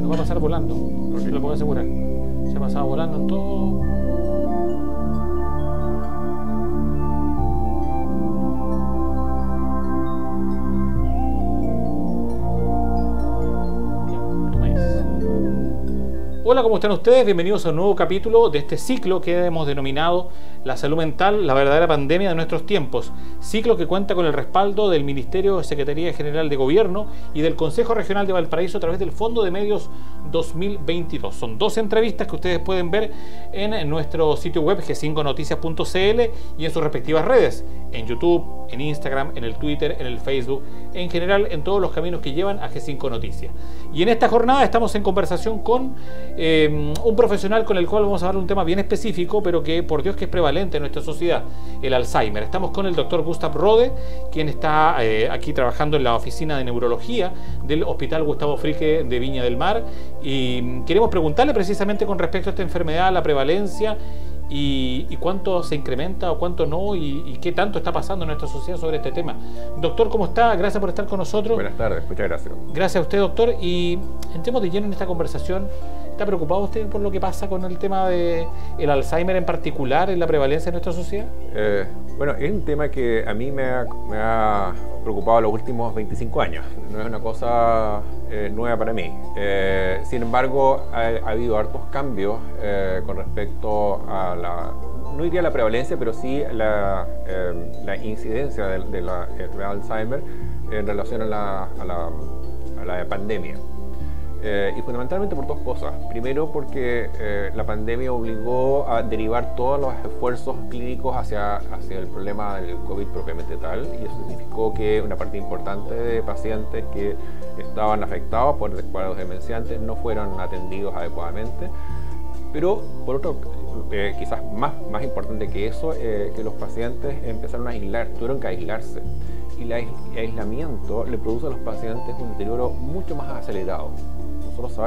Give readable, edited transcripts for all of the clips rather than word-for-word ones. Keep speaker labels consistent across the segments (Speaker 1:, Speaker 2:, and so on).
Speaker 1: Nos va a pasar volando, se lo puedo asegurar. Se ha pasado volando en todo. Hola, ¿cómo están ustedes? Bienvenidos a un nuevo capítulo de este ciclo que hemos denominado La salud mental, la verdadera pandemia de nuestros tiempos. Ciclo que cuenta con el respaldo del Ministerio de Secretaría General de Gobierno y del Consejo Regional de Valparaíso a través del Fondo de Medios 2022. Son 2 entrevistas que ustedes pueden ver en nuestro sitio web g5noticias.cl y en sus respectivas redes, en YouTube, en Instagram, en el Twitter, en el Facebook, en general en todos los caminos que llevan a G5 Noticias. Y en esta jornada estamos en conversación con un profesional con el cual vamos a hablar un tema bien específico, pero que por Dios que es prevalente en nuestra sociedad, el Alzheimer. Estamos con el doctor Gustav Rode, quien está aquí trabajando en la oficina de neurología del Hospital Gustavo Fricke de Viña del Mar, y queremos preguntarle precisamente con respecto a esta enfermedad, la prevalencia y cuánto se incrementa o cuánto no, y qué tanto está pasando en nuestra sociedad sobre este tema. Doctor, ¿cómo está? Gracias por estar con nosotros.
Speaker 2: Buenas tardes, muchas gracias.
Speaker 1: Gracias a usted, doctor, y entremos de lleno en esta conversación. ¿Está preocupado usted por lo que pasa con el tema del Alzheimer en particular, en la prevalencia de nuestra sociedad?
Speaker 2: Bueno, es un tema que a mí me ha preocupado los últimos 25 años. No es una cosa nueva para mí. Sin embargo, ha habido hartos cambios con respecto a no diría la prevalencia, pero sí la incidencia de la enfermedad de Alzheimer en relación a la pandemia. Y fundamentalmente por 2 cosas. Primero, porque la pandemia obligó a derivar todos los esfuerzos clínicos hacia el problema del COVID propiamente tal, y eso significó que una parte importante de pacientes que estaban afectados por cuadros demenciantes no fueron atendidos adecuadamente. Pero, por otro, quizás más importante que eso, que los pacientes empezaron a tuvieron que aislarse. Y el aislamiento le produce a los pacientes un deterioro mucho más acelerado.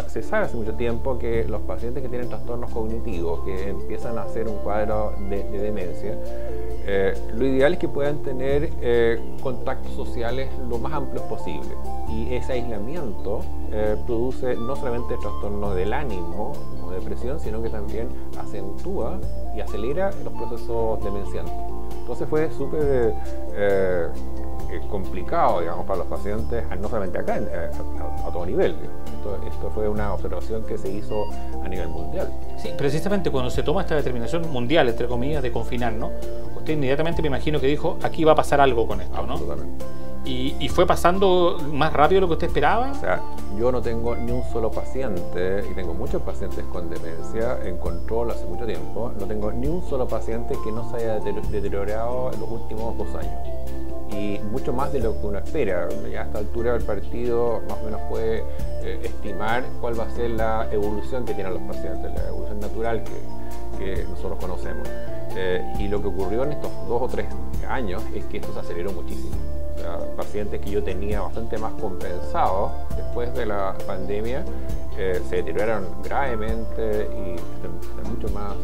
Speaker 2: Se sabe hace mucho tiempo que los pacientes que tienen trastornos cognitivos, que empiezan a hacer un cuadro de demencia, lo ideal es que puedan tener contactos sociales lo más amplios posible. Y ese aislamiento produce no solamente trastornos del ánimo o depresión, sino que también acentúa y acelera los procesos demenciantes. Entonces fue súper complicado, digamos, para los pacientes, no solamente acá, a todo nivel. Esto fue una observación que se hizo a nivel mundial.
Speaker 1: Sí, precisamente cuando se toma esta determinación mundial, entre comillas, de confinar, ¿no? Usted inmediatamente me imagino que dijo, aquí va a pasar algo con esto, ¿no?
Speaker 2: Absolutamente.
Speaker 1: ¿Y fue pasando más rápido de lo que usted esperaba?
Speaker 2: O sea, yo no tengo ni un solo paciente, y tengo muchos pacientes con demencia en control hace mucho tiempo, no tengo ni un solo paciente que no se haya deteriorado en los últimos 2 años. Y mucho más de lo que uno espera. Ya a esta altura del partido más o menos puede estimar cuál va a ser la evolución que tienen los pacientes, la evolución natural que nosotros conocemos. Y lo que ocurrió en estos 2 o 3 años es que esto se aceleró muchísimo. O sea, pacientes que yo tenía bastante más compensados después de la pandemia se deterioraron gravemente y están mucho más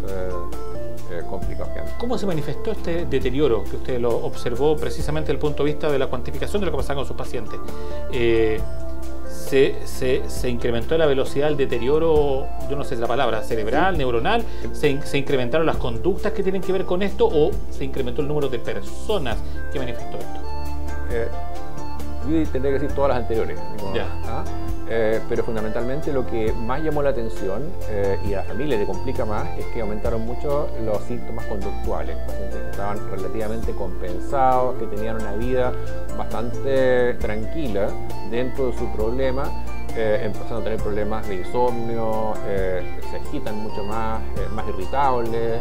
Speaker 2: complicados que antes.
Speaker 1: ¿Cómo se manifestó este deterioro que usted lo observó precisamente desde el punto de vista de la cuantificación de lo que pasaba con sus pacientes? ¿Se incrementó la velocidad del deterioro, yo no sé la palabra, cerebral, neuronal? ¿Se incrementaron las conductas que tienen que ver con esto o se incrementó el número de personas que manifestó esto?
Speaker 2: Yo tendría que decir todas las anteriores. Pero fundamentalmente lo que más llamó la atención y a la familia le complica más es que aumentaron mucho los síntomas conductuales. Pacientes que estaban relativamente compensados, que tenían una vida bastante tranquila dentro de su problema, empezaron a tener problemas de insomnio, se agitan mucho más irritables,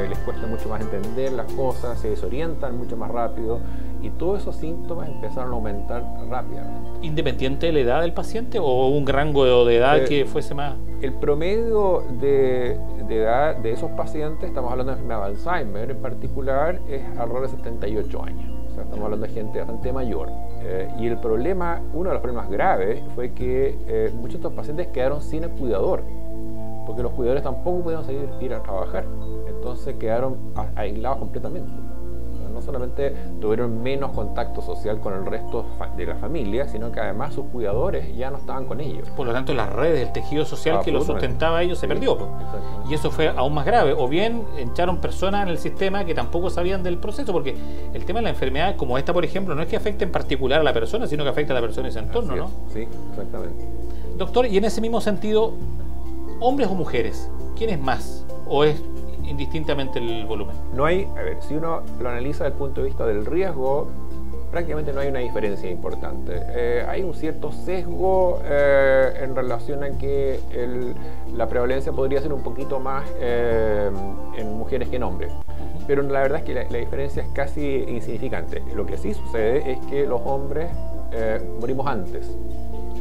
Speaker 2: les cuesta mucho más entender las cosas, se desorientan mucho más rápido, y todos esos síntomas empezaron a aumentar rápidamente.
Speaker 1: ¿Independiente de la edad del paciente o un rango de edad que fuese más?
Speaker 2: El promedio de edad de esos pacientes, estamos hablando de enfermedad de Alzheimer en particular, es alrededor de 78 años. O sea, estamos hablando de gente bastante mayor. Y el problema, uno de los problemas graves, fue que muchos de estos pacientes quedaron sin el cuidador, porque los cuidadores tampoco pudieron ir a trabajar. Entonces quedaron aislados completamente. No solamente tuvieron menos contacto social con el resto de la familia, sino que además sus cuidadores ya no estaban con ellos.
Speaker 1: Por lo tanto, las redes, el tejido social que los sustentaba a ellos se perdió. Y eso fue aún más grave. O bien echaron personas en el sistema que tampoco sabían del proceso, porque el tema de la enfermedad, como esta, por ejemplo, no es que afecte en particular a la persona, sino que afecta a la persona y su entorno, ¿no?
Speaker 2: Sí, exactamente.
Speaker 1: Doctor, y en ese mismo sentido, ¿hombres o mujeres? ¿Quién es más? ¿O es indistintamente el volumen?
Speaker 2: No hay, a ver, si uno lo analiza desde el punto de vista del riesgo, prácticamente no hay una diferencia importante. Hay un cierto sesgo en relación a que la prevalencia podría ser un poquito más en mujeres que en hombres. Pero la verdad es que la diferencia es casi insignificante. Lo que sí sucede es que los hombres morimos antes.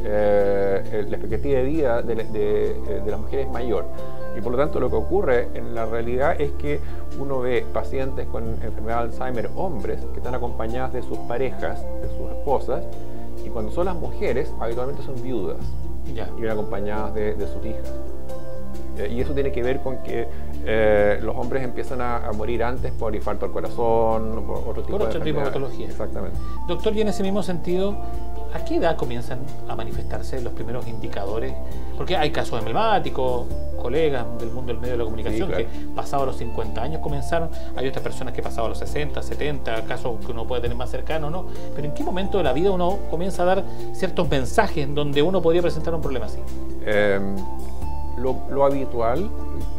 Speaker 2: La expectativa de vida de las mujeres es mayor. Y por lo tanto lo que ocurre en la realidad es que uno ve pacientes con enfermedad de Alzheimer, hombres, que están acompañadas de sus parejas, de sus esposas, y cuando son las mujeres, habitualmente son viudas y vienen acompañadas de sus hijas. Y eso tiene que ver con que los hombres empiezan a morir antes por infarto al corazón, por otro tipo de
Speaker 1: patologías.
Speaker 2: Exactamente.
Speaker 1: Doctor, y en ese mismo sentido, ¿a qué edad comienzan a manifestarse los primeros indicadores? Porque hay casos emblemáticos, colegas del mundo del medio de la comunicación, sí, claro, que pasados los 50 años comenzaron. Hay otras personas que pasados los 60, 70, casos que uno puede tener más cercanos, ¿no? Pero ¿en qué momento de la vida uno comienza a dar ciertos mensajes en donde uno podría presentar un problema así?
Speaker 2: Lo habitual,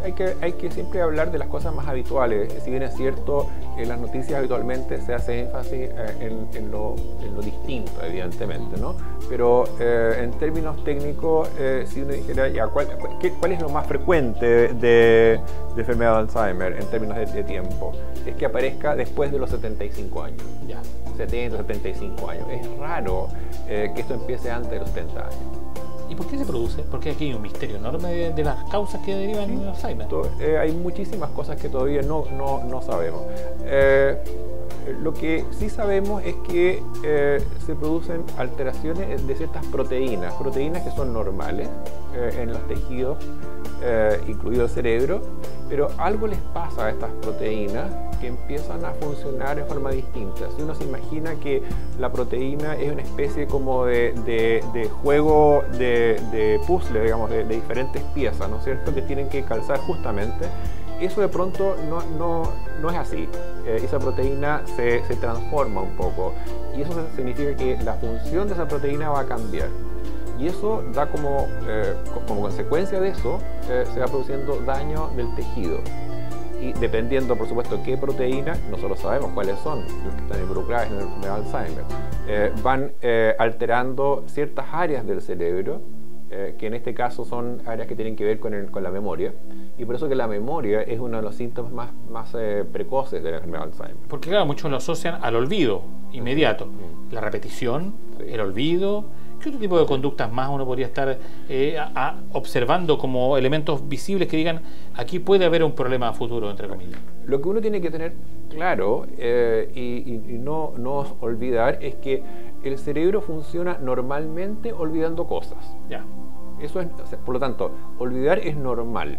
Speaker 2: hay que siempre hablar de las cosas más habituales. Si bien es cierto, en las noticias habitualmente se hace énfasis en lo distinto, evidentemente, ¿no? Pero en términos técnicos, si uno dijera, ya, ¿cuál es lo más frecuente de enfermedad de Alzheimer en términos de tiempo? Es que aparezca después de los 75 años. Ya. 70, 75 años. Es raro que esto empiece antes de los 70 años.
Speaker 1: ¿Y por qué se produce? Porque aquí hay un misterio enorme de las causas que derivan en el Alzheimer.
Speaker 2: Hay muchísimas cosas que todavía no sabemos. Lo que sí sabemos es que se producen alteraciones de ciertas proteínas que son normales en los tejidos, incluido el cerebro, pero algo les pasa a estas proteínas que empiezan a funcionar de forma distinta. Si uno se imagina que la proteína es una especie como de juego de puzzle, digamos, de diferentes piezas, ¿no es cierto?, que tienen que calzar justamente. Eso de pronto no es así. Esa proteína se transforma un poco y eso significa que la función de esa proteína va a cambiar. Y eso da como consecuencia de eso, se va produciendo daño del tejido. Y dependiendo, por supuesto, qué proteína, nosotros sabemos cuáles son las que están involucradas en la enfermedad de Alzheimer, van alterando ciertas áreas del cerebro, que en este caso son áreas que tienen que ver con la memoria. Y por eso que la memoria es uno de los síntomas más precoces de la enfermedad de Alzheimer.
Speaker 1: Porque claro, muchos lo asocian al olvido inmediato. La repetición, sí, el olvido. ¿Qué otro tipo de conductas más uno podría estar observando como elementos visibles que digan aquí puede haber un problema futuro, entre comillas?
Speaker 2: Lo que uno tiene que tener claro y no olvidar es que el cerebro funciona normalmente olvidando cosas.
Speaker 1: Ya.
Speaker 2: Eso es, o sea, por lo tanto, olvidar es normal.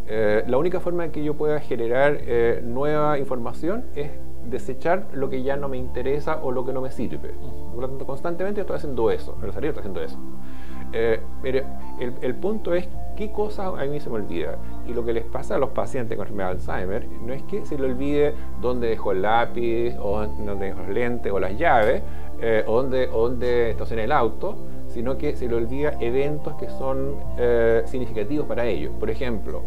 Speaker 2: La única forma en que yo pueda generar nueva información es desechar lo que ya no me interesa o lo que no me sirve. Por lo tanto, constantemente estoy haciendo eso, el cerebro está haciendo eso. Pero el punto es qué cosa a mí se me olvida. Y lo que les pasa a los pacientes con enfermedad de Alzheimer no es que se le olvide dónde dejó el lápiz, o dónde dejó los lentes o las llaves, o dónde estaciona el auto, sino que se le olvida eventos que son significativos para ellos. Por ejemplo,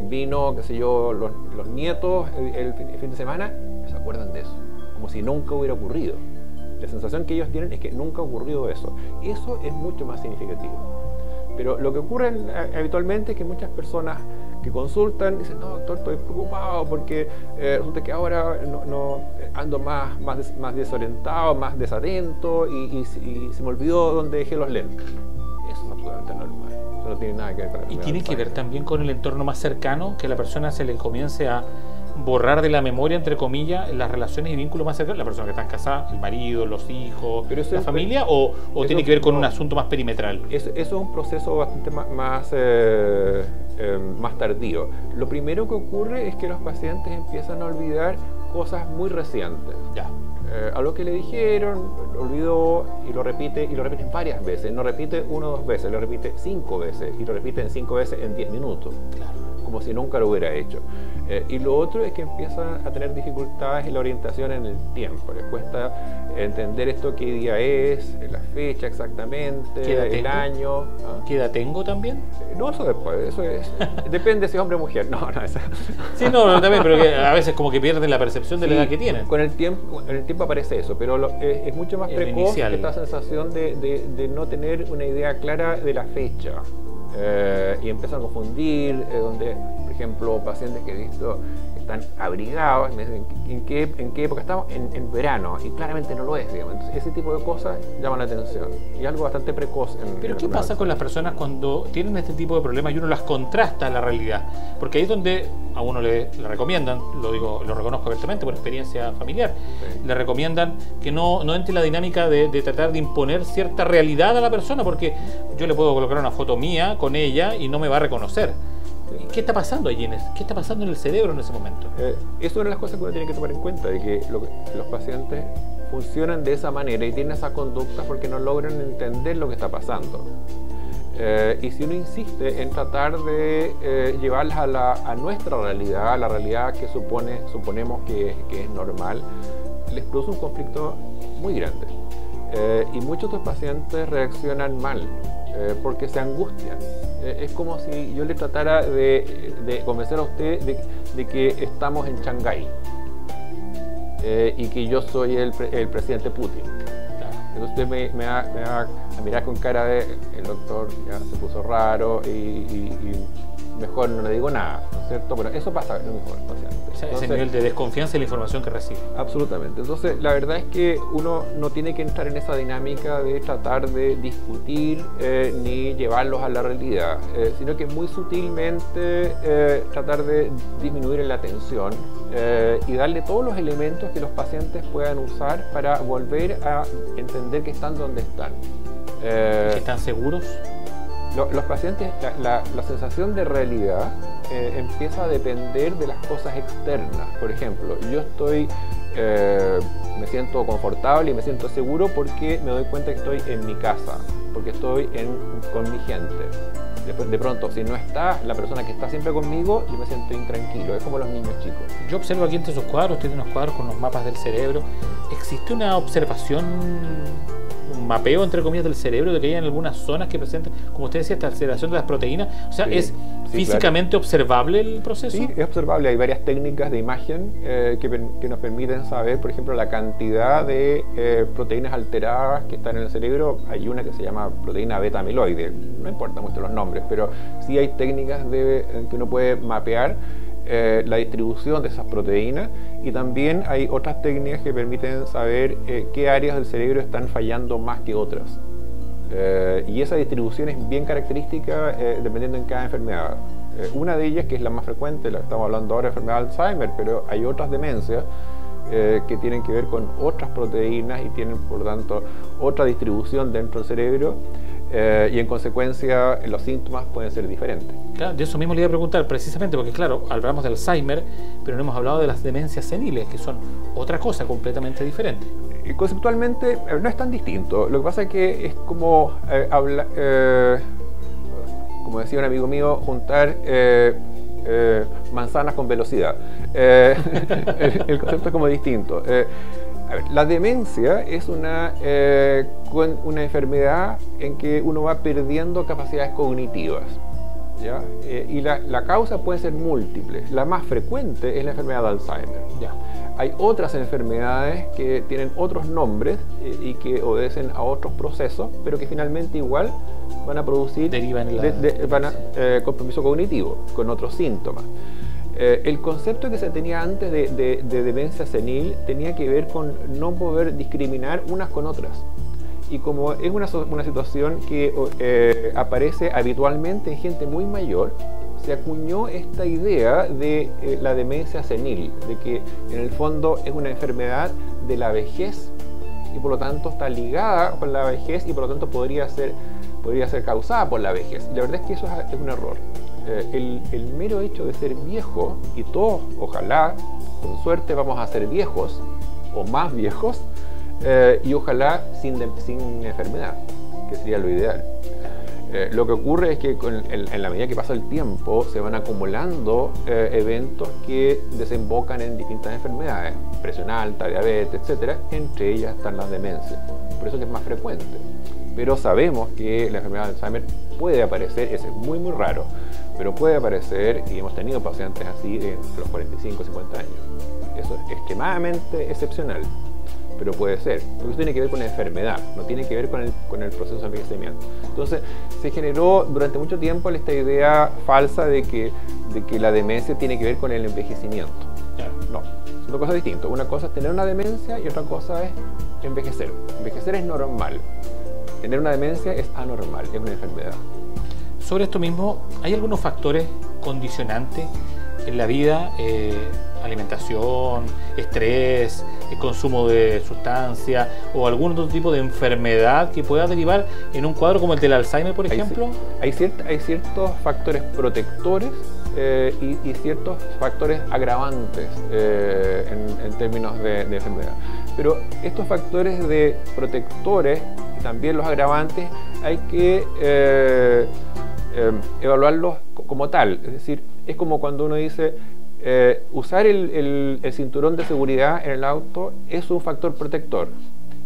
Speaker 2: vino, qué sé yo, los nietos el fin de semana, se acuerdan de eso, como si nunca hubiera ocurrido. La sensación que ellos tienen es que nunca ha ocurrido eso. Eso es mucho más significativo. Pero lo que ocurre habitualmente es que muchas personas que consultan dicen, no, doctor, estoy preocupado porque resulta que ahora ando más desorientado, más desatento y se me olvidó dónde dejé los lentes. Eso es absolutamente normal. Eso no tiene nada que ver con la enfermedad.
Speaker 1: ¿Y tiene que ver también con el entorno más cercano, que la persona se le comience a borrar de la memoria, entre comillas, las relaciones y vínculos más cercanos? La persona que está casada, el marido, los hijos, la familia, o tiene que ver con un asunto más perimetral.
Speaker 2: Eso es un proceso bastante más tardío. Lo primero que ocurre es que los pacientes empiezan a olvidar cosas muy recientes.
Speaker 1: Ya.
Speaker 2: A lo que le dijeron, lo olvidó y lo repite varias veces. No repite 1 o 2 veces, lo repite 5 veces y lo repite 5 veces en 10 minutos.
Speaker 1: Claro.
Speaker 2: Como si nunca lo hubiera hecho. Y lo otro es que empiezan a tener dificultades en la orientación en el tiempo. Les cuesta entender esto, qué día es, la fecha exactamente, el año. ¿Ah?
Speaker 1: ¿Qué edad tengo también?
Speaker 2: No, eso después, eso es. Depende si es hombre o mujer. No, esa.
Speaker 1: Sí, no, también, pero que a veces como que pierden la percepción de la edad que tienen.
Speaker 2: Con el tiempo aparece eso, pero es mucho más precoz esta sensación de no tener una idea clara de la fecha. Y empiezan a confundir, donde, por ejemplo, pacientes que he visto están abrigados, y me dicen, ¿en qué época estamos? En verano, y claramente no lo es, digamos. Entonces, ese tipo de cosas llaman la atención, y algo bastante precoz.
Speaker 1: Pero ¿qué pasa con las personas cuando tienen este tipo de problemas y uno las contrasta a la realidad? Porque ahí es donde a uno le recomiendan, lo reconozco abiertamente por experiencia familiar, sí. Le recomiendan que no entre en la dinámica de tratar de imponer cierta realidad a la persona, porque yo le puedo colocar una foto mía con ella y no me va a reconocer. ¿Qué está pasando allí? ¿Qué está pasando en el cerebro en ese momento?
Speaker 2: Es una de las cosas que uno tiene que tomar en cuenta, de que los pacientes funcionan de esa manera y tienen esa conducta porque no logran entender lo que está pasando. Y si uno insiste en tratar de llevarlas a nuestra realidad, a la realidad que suponemos que es normal, les produce un conflicto muy grande. Y muchos de los pacientes reaccionan mal porque se angustian. Es como si yo le tratara de convencer a usted de que estamos en Shanghái y que yo soy el presidente Putin. Entonces usted me va a mirar con cara de el doctor ya se puso raro y mejor no le digo nada, ¿no es cierto? Pero eso pasa en los mejores pacientes.
Speaker 1: Ese nivel de desconfianza en la información que recibe.
Speaker 2: Absolutamente. Entonces, la verdad es que uno no tiene que entrar en esa dinámica de tratar de discutir ni llevarlos a la realidad, sino que muy sutilmente tratar de disminuir la tensión y darle todos los elementos que los pacientes puedan usar para volver a entender que están donde están.
Speaker 1: ¿Que están seguros?
Speaker 2: Los pacientes, la sensación de realidad empieza a depender de las cosas externas. Por ejemplo, yo me siento confortable y me siento seguro porque me doy cuenta que estoy en mi casa, porque estoy con mi gente. Después, de pronto, si no está la persona que está siempre conmigo, yo me siento intranquilo. Es como los niños chicos.
Speaker 1: Yo observo aquí entre sus cuadros, tiene unos cuadros con los mapas del cerebro. ¿Existe una observación, un mapeo, entre comillas, del cerebro, de que hay en algunas zonas que presentan, como usted decía, esta alteración de las proteínas? O sea, sí, ¿es físicamente claro observable el proceso?
Speaker 2: Sí, es observable. Hay varias técnicas de imagen que nos permiten saber, por ejemplo, la cantidad de proteínas alteradas que están en el cerebro. Hay una que se llama proteína beta amiloide. No importa mucho los nombres, pero sí hay técnicas en que uno puede mapear la distribución de esas proteínas, y también hay otras técnicas que permiten saber qué áreas del cerebro están fallando más que otras. Y esa distribución es bien característica dependiendo en cada enfermedad. Una de ellas, que es la más frecuente, la que estamos hablando ahora, es la enfermedad de Alzheimer, pero hay otras demencias que tienen que ver con otras proteínas y tienen, por lo tanto, otra distribución dentro del cerebro. Y en consecuencia los síntomas pueden ser diferentes.
Speaker 1: Claro, de eso mismo le iba a preguntar, precisamente porque claro, hablamos de Alzheimer, pero no hemos hablado de las demencias seniles, que son otra cosa completamente diferente.
Speaker 2: Conceptualmente no es tan distinto. Lo que pasa es que es como como decía un amigo mío, juntar manzanas con velocidad. El concepto es como distinto. A ver, la demencia es una enfermedad en que uno va perdiendo capacidades cognitivas, ¿ya? Y la causa puede ser múltiple. La más frecuente es la enfermedad de Alzheimer, ¿ya? Hay otras enfermedades que tienen otros nombres y que obedecen a otros procesos, pero que finalmente igual van a producir compromiso cognitivo con otros síntomas. El concepto que se tenía antes de demencia senil tenía que ver con no poder discriminar unas con otras. Y como es una situación que aparece habitualmente en gente muy mayor, se acuñó esta idea de la demencia senil, de que en el fondo es una enfermedad de la vejez y por lo tanto está ligada con la vejez y por lo tanto podría ser causada por la vejez. Y la verdad es que eso es un error. El mero hecho de ser viejo, y todos ojalá con suerte vamos a ser viejos o más viejos y ojalá sin enfermedad, que sería lo ideal. Lo que ocurre es que en la medida que pasa el tiempo se van acumulando eventos que desembocan en distintas enfermedades, presión alta, diabetes, etcétera. Entre ellas están las demencias, por eso que es más frecuente. Pero sabemos que la enfermedad de Alzheimer puede aparecer, es muy muy raro, pero puede aparecer, y hemos tenido pacientes así en los 45, 50 años. Eso es extremadamente excepcional, pero puede ser, porque eso tiene que ver con la enfermedad, no tiene que ver con el proceso de envejecimiento. Entonces, se generó durante mucho tiempo esta idea falsa de que la demencia tiene que ver con el envejecimiento. No, son dos cosas distintas. Una cosa es tener una demencia y otra cosa es envejecer. Envejecer es normal. Tener una demencia es anormal, es una enfermedad.
Speaker 1: Sobre esto mismo, ¿hay algunos factores condicionantes en la vida? Alimentación, estrés, consumo de sustancias o algún otro tipo de enfermedad que pueda derivar en un cuadro como el del Alzheimer, por ejemplo.
Speaker 2: Hay ciertos factores protectores y ciertos factores agravantes en términos de enfermedad. Pero estos factores protectores y también los agravantes hay que evaluarlos como tal. Es decir, es como cuando uno dice usar el cinturón de seguridad en el auto es un factor protector.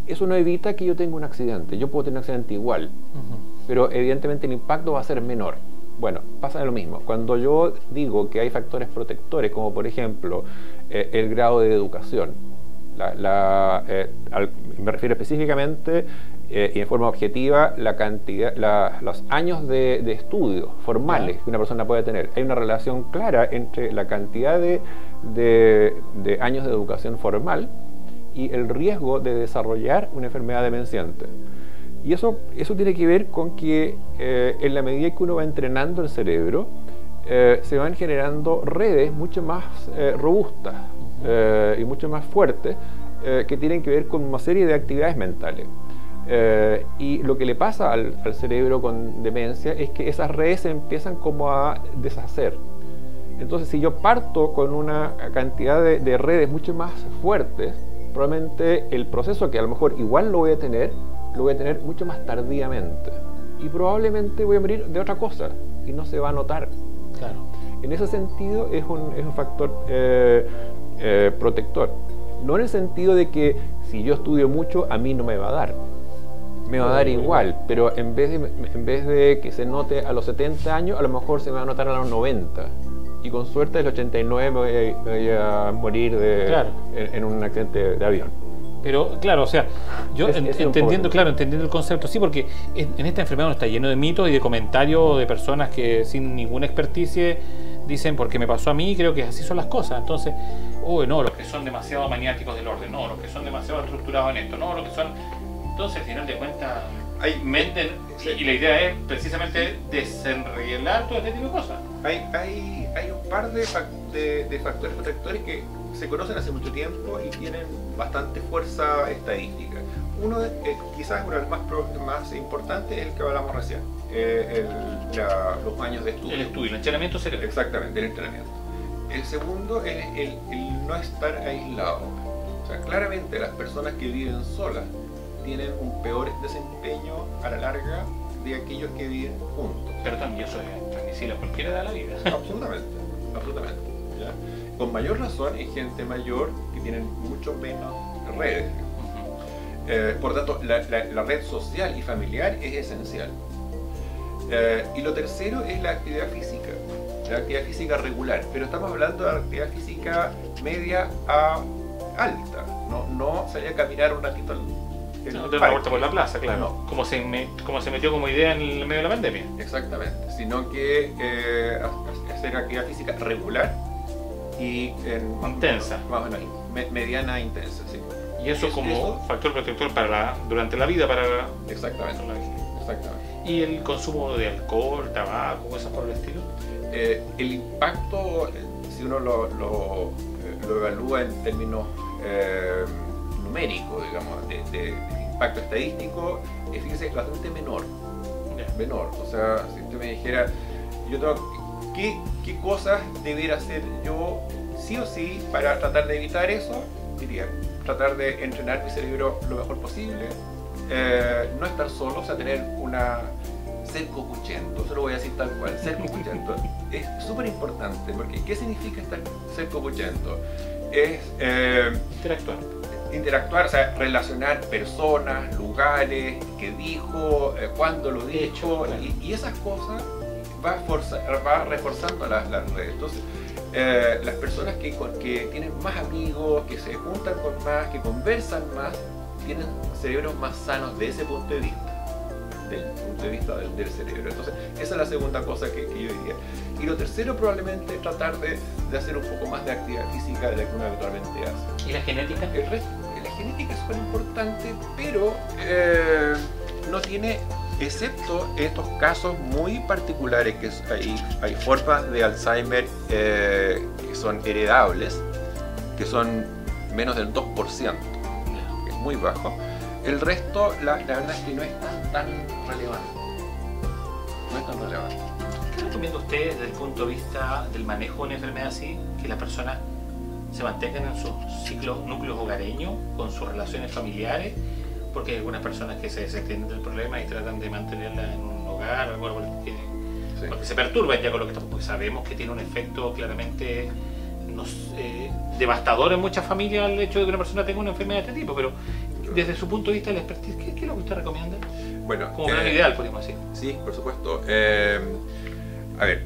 Speaker 2: Eso no evita que yo tenga un accidente. Yo puedo tener un accidente igual, pero evidentemente el impacto va a ser menor. Bueno, pasa lo mismo. Cuando yo digo que hay factores protectores, como por ejemplo el grado de educación, me refiero específicamente y en forma objetiva la cantidad, los años de estudio formales que una persona puede tener. Hay una relación clara entre la cantidad de años de educación formal y el riesgo de desarrollar una enfermedad demenciante. Y eso tiene que ver con que en la medida que uno va entrenando el cerebro, se van generando redes mucho más robustas y mucho más fuertes que tienen que ver con una serie de actividades mentales. Y lo que le pasa al cerebro con demencia es que esas redes se empiezan como a deshacer. Entonces, si yo parto con una cantidad de redes mucho más fuertes, probablemente el proceso que a lo mejor igual lo voy a tener mucho más tardíamente. Y probablemente voy a morir de otra cosa y no se va a notar.
Speaker 1: Claro.
Speaker 2: En ese sentido es un factor protector. No en el sentido de que si yo estudio mucho a mí no me va a dar. Me va a dar igual, pero en vez de que se note a los 70 años, a lo mejor se me va a notar a los 90. Y con suerte, a los 89 me voy a morir en un accidente de avión.
Speaker 1: Pero claro, o sea, yo entendiendo el concepto, sí, porque en esta enfermedad uno está lleno de mitos y de comentarios de personas que sin ninguna experticia dicen, porque me pasó a mí, creo que así son las cosas. Entonces, no, los que son demasiado maniáticos del orden, no, los que son demasiado estructurados en esto, no, los que son... Entonces, al final de cuentas, menten, y la idea es precisamente desenregular todo este tipo de cosas.
Speaker 3: Hay un par de factores protectores que se conocen hace mucho tiempo y tienen bastante fuerza estadística. Uno, quizás uno de los más importantes, es el que hablamos recién, los años de estudio.
Speaker 1: El estudio, el entrenamiento cerebral.
Speaker 3: Exactamente, el entrenamiento. El segundo es el no estar aislado. O sea, claramente las personas que viven solas tienen un peor desempeño a la larga de aquellos que viven juntos.
Speaker 1: Pero también eso es transmisible a cualquier edad de la vida.
Speaker 3: Absolutamente, absolutamente. ¿Ya? Con mayor razón hay gente mayor que tienen mucho menos redes. Por tanto, la red social y familiar es esencial. Y lo tercero es la actividad física. La actividad física regular. Pero estamos hablando de actividad física media a alta. No salir a caminar un ratito
Speaker 1: no, dar una vuelta por la plaza, claro. No. Como se metió como idea en el medio de la pandemia.
Speaker 3: Exactamente. Sino que hacer actividad física regular y
Speaker 1: intensa.
Speaker 3: Más o menos mediana e intensa, sí.
Speaker 1: Y eso como factor protector durante la vida para...
Speaker 3: Exactamente.
Speaker 1: ¿Y el consumo de alcohol, tabaco, cosas por el estilo?
Speaker 3: El impacto, si uno lo evalúa en términos numérico, digamos, de impacto estadístico, es, fíjese, bastante menor. Menor. O sea, si usted me dijera, ¿qué cosas debiera hacer yo sí o sí, para tratar de evitar eso, diría, tratar de entrenar mi cerebro lo mejor posible, no estar solo, o sea, tener ser copuchento, eso lo voy a decir tal cual, ser copuchento. Es súper importante, porque ¿qué significa ser copuchento? Es interactuar, o sea, relacionar personas, lugares, qué dijo, cuándo lo dijo, claro. y esas cosas va reforzando las redes. Entonces, las personas que tienen más amigos, que se juntan con más, que conversan más, tienen cerebros más sanos de ese punto de vista. Del punto de vista del cerebro. Entonces, esa es la segunda cosa que yo diría. Y lo tercero, probablemente, tratar de hacer un poco más de actividad física de la que uno habitualmente hace.
Speaker 1: ¿Y la genética?
Speaker 3: La genética es súper importante, pero no tiene, excepto estos casos muy particulares, que hay formas de Alzheimer que son heredables, que son menos del 2%, que es muy bajo. El resto, la verdad es que no es tan relevante. No es tan relevante.
Speaker 1: ¿Qué recomienda usted desde el punto de vista del manejo de una enfermedad así? Que las personas se mantengan en sus núcleos hogareños, con sus relaciones familiares, porque hay algunas personas que se desentienden del problema y tratan de mantenerla en un hogar, porque se perturban ya con lo que estamos, porque sabemos que tiene un efecto claramente devastador en muchas familias el hecho de que una persona tenga una enfermedad de este tipo, pero desde su punto de vista del expertise, ¿qué es lo que usted recomienda?
Speaker 3: Bueno,
Speaker 1: como plan ideal, podríamos decir.
Speaker 3: Sí, por supuesto. A ver,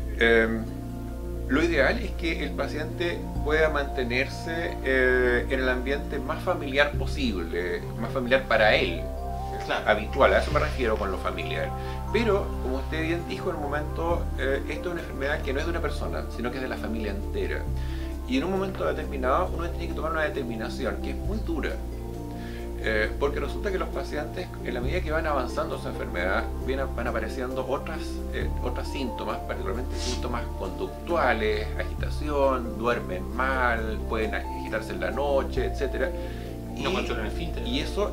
Speaker 3: lo ideal es que el paciente pueda mantenerse en el ambiente más familiar posible, más familiar para él, claro. Habitual, a eso me refiero con lo familiar. Pero, como usted bien dijo en un momento, esto es una enfermedad que no es de una persona, sino que es de la familia entera. Y en un momento determinado uno tiene que tomar una determinación que es muy dura. Porque resulta que los pacientes, en la medida que van avanzando su enfermedad, van apareciendo otros síntomas, particularmente síntomas conductuales, agitación, duermen mal, pueden agitarse en la noche, etc.
Speaker 1: No controlan el esfínter.
Speaker 3: Y eso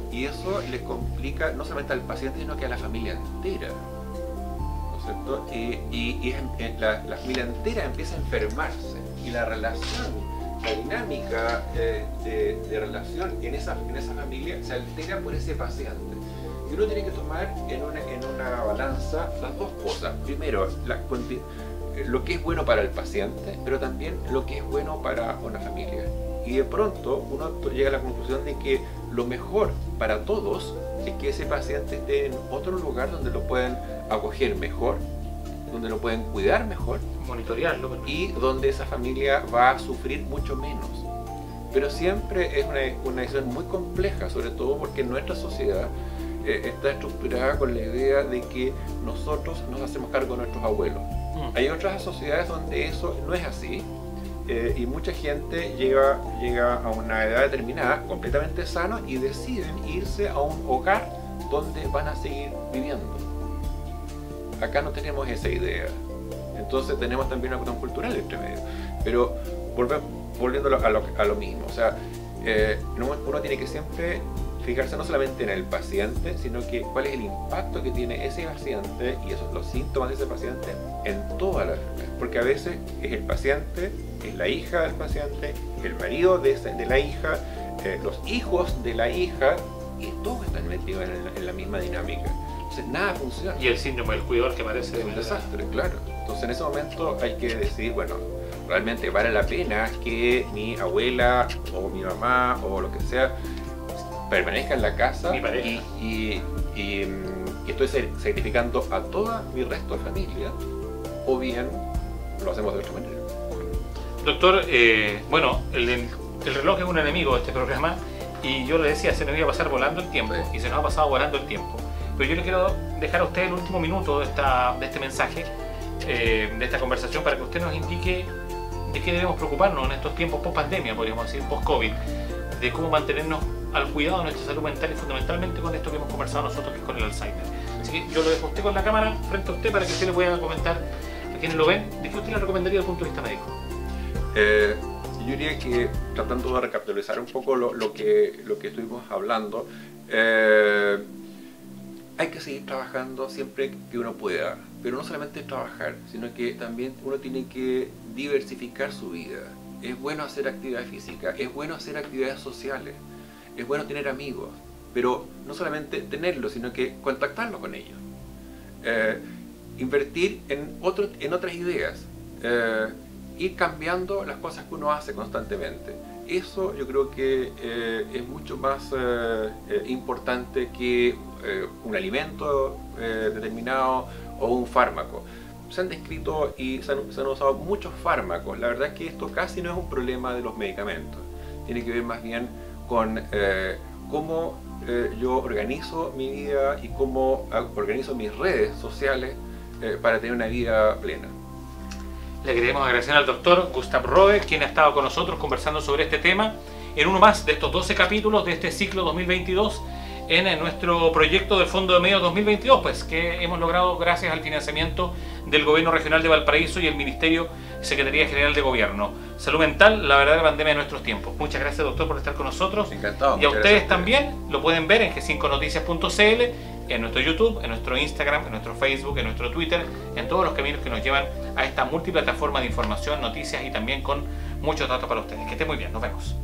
Speaker 3: les complica no solamente al paciente, sino que a la familia entera. ¿No es cierto? Y la familia entera empieza a enfermarse, y la relación, la dinámica de relación en esa familia se altera por ese paciente. Y uno tiene que tomar en una balanza las dos cosas. Primero, lo que es bueno para el paciente, pero también lo que es bueno para una familia. Y de pronto uno llega a la conclusión de que lo mejor para todos es que ese paciente esté en otro lugar donde lo pueden acoger mejor, donde lo pueden cuidar mejor,
Speaker 1: monitorearlo,
Speaker 3: y donde esa familia va a sufrir mucho menos. Pero siempre es una decisión muy compleja, sobre todo porque nuestra sociedad está estructurada con la idea de que nosotros nos hacemos cargo de nuestros abuelos. Hay otras sociedades donde eso no es así, y mucha gente llega a una edad determinada completamente sano y deciden irse a un hogar donde van a seguir viviendo. Acá no tenemos esa idea. Entonces tenemos también una cuestión cultural entre medio. Pero volviendo a lo mismo, o sea, uno tiene que siempre fijarse no solamente en el paciente, sino que cuál es el impacto que tiene ese paciente y los síntomas de ese paciente en toda la enfermedad. Porque a veces es el paciente, es la hija del paciente, el marido de la hija, los hijos de la hija, y todos están metidos en la misma dinámica. Entonces nada funciona.
Speaker 1: Y el síndrome del cuidador, que parece
Speaker 3: un desastre, claro. Entonces en ese momento hay que decidir, bueno, realmente vale la pena que mi abuela o mi mamá o lo que sea permanezca en la casa y estoy sacrificando a todo mi resto de familia, o bien lo hacemos de otra manera.
Speaker 1: Doctor, bueno, el reloj es un enemigo de este programa, y yo le decía, se nos iba a pasar volando el tiempo, sí. Y se nos ha pasado volando el tiempo. Pero yo le quiero dejar a usted el último minuto de este mensaje, de esta conversación, para que usted nos indique de qué debemos preocuparnos en estos tiempos post-pandemia, podríamos decir, post-COVID, de cómo mantenernos al cuidado de nuestra salud mental, y fundamentalmente con esto que hemos conversado nosotros, que es con el Alzheimer. Así que yo lo dejo a usted con la cámara frente a usted para que usted le pueda comentar a quienes lo ven, ¿de qué usted le recomendaría desde el punto de vista médico?
Speaker 3: Yo diría que, tratando de recapitalizar un poco lo que estuvimos hablando, hay que seguir trabajando siempre que uno pueda, pero no solamente trabajar, sino que también uno tiene que diversificar su vida. es bueno hacer actividad física, es bueno hacer actividades sociales, es bueno tener amigos, pero no solamente tenerlos, sino que contactarlos con ellos. Invertir en otras ideas, ir cambiando las cosas que uno hace constantemente. Eso yo creo que es mucho más importante que un alimento determinado o un fármaco. Se han descrito y se han usado muchos fármacos. La verdad es que esto casi no es un problema de los medicamentos. Tiene que ver más bien con cómo yo organizo mi vida y cómo organizo mis redes sociales para tener una vida plena.
Speaker 1: Le queremos agradecer al doctor Gustav Roe, quien ha estado con nosotros conversando sobre este tema en uno más de estos 12 capítulos de este ciclo 2022 en nuestro proyecto del Fondo de Medios 2022, pues que hemos logrado gracias al financiamiento del Gobierno Regional de Valparaíso y el Ministerio Secretaría General de Gobierno. Salud mental, la verdadera pandemia de nuestros tiempos. Muchas gracias, doctor, por estar con nosotros.
Speaker 3: Encantado.
Speaker 1: Y a ustedes también lo pueden ver en g5noticias.cl, en nuestro YouTube, en nuestro Instagram, en nuestro Facebook, en nuestro Twitter, en todos los caminos que nos llevan a esta multiplataforma de información, noticias y también con muchos datos para ustedes. Que estén muy bien, nos vemos.